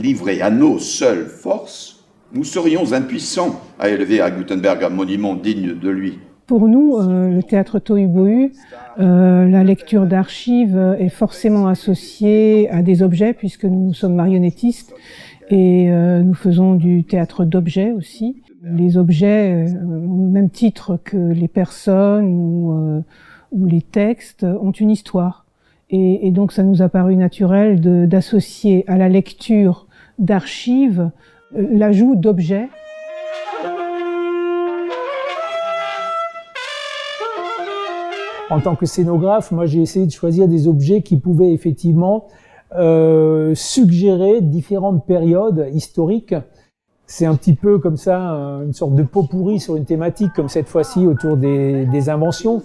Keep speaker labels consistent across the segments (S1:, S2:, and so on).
S1: livrés à nos seules forces, nous serions impuissants à élever à Gutenberg un monument digne de lui.
S2: Pour nous, le théâtre Tohu-Bohu, la lecture d'archives est forcément associée à des objets, puisque nous sommes marionnettistes et nous faisons du théâtre d'objets aussi. Les objets, au même titre que les personnes ou les textes, ont une histoire. Et donc ça nous a paru naturel d'associer à la lecture d'archives l'ajout d'objets.
S3: En tant que scénographe, moi j'ai essayé de choisir des objets qui pouvaient effectivement suggérer différentes périodes historiques. C'est un petit peu comme ça, une sorte de pot pourri sur une thématique, comme cette fois-ci autour des inventions.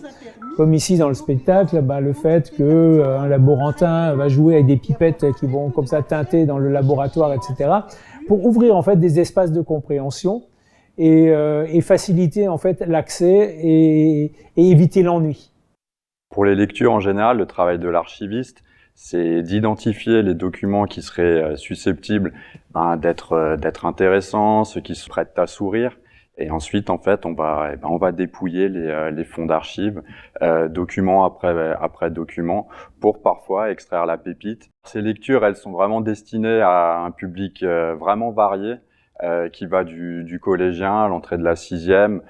S3: Comme ici dans le spectacle, le fait qu'un laborantin va jouer avec des pipettes qui vont comme ça teinter dans le laboratoire, etc. Pour ouvrir en fait des espaces de compréhension et faciliter en fait l'accès et éviter l'ennui.
S4: Pour les lectures en général, le travail de l'archiviste, c'est d'identifier les documents qui seraient susceptibles d'être intéressants, ceux qui se prêtent à sourire. Et ensuite, en fait, on va dépouiller les fonds d'archives, document après document, pour parfois extraire la pépite. Ces lectures, elles sont vraiment destinées à un public vraiment varié, qui va du collégien à l'entrée de la 6e,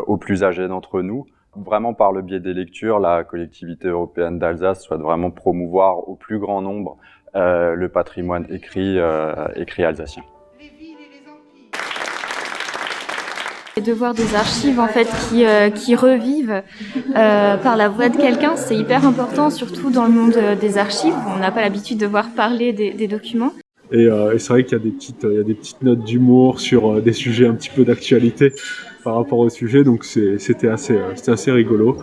S4: aux plus âgés d'entre nous. Vraiment, par le biais des lectures, la collectivité européenne d'Alsace souhaite vraiment promouvoir au plus grand nombre le patrimoine écrit alsacien.
S5: Et de voir des archives en fait qui revivent par la voix de quelqu'un, c'est hyper important, surtout dans le monde des archives. On n'a pas l'habitude de voir parler des documents.
S6: Et c'est vrai qu'il y a des petites notes d'humour sur des sujets un petit peu d'actualité par rapport au sujet, donc c'était assez rigolo.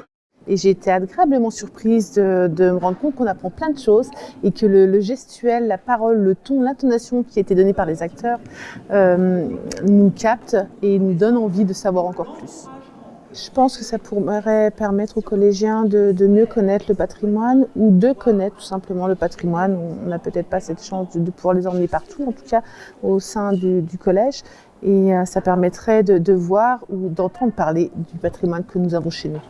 S7: Et j'ai été agréablement surprise de me rendre compte qu'on apprend plein de choses et que le gestuel, la parole, le ton, l'intonation qui a été donnée par les acteurs nous capte et nous donne envie de savoir encore plus. Je pense que ça pourrait permettre aux collégiens de mieux connaître le patrimoine ou de connaître tout simplement le patrimoine. On n'a peut-être pas cette chance de pouvoir les emmener partout, en tout cas au sein du collège. Et ça permettrait de voir ou d'entendre parler du patrimoine que nous avons chez nous.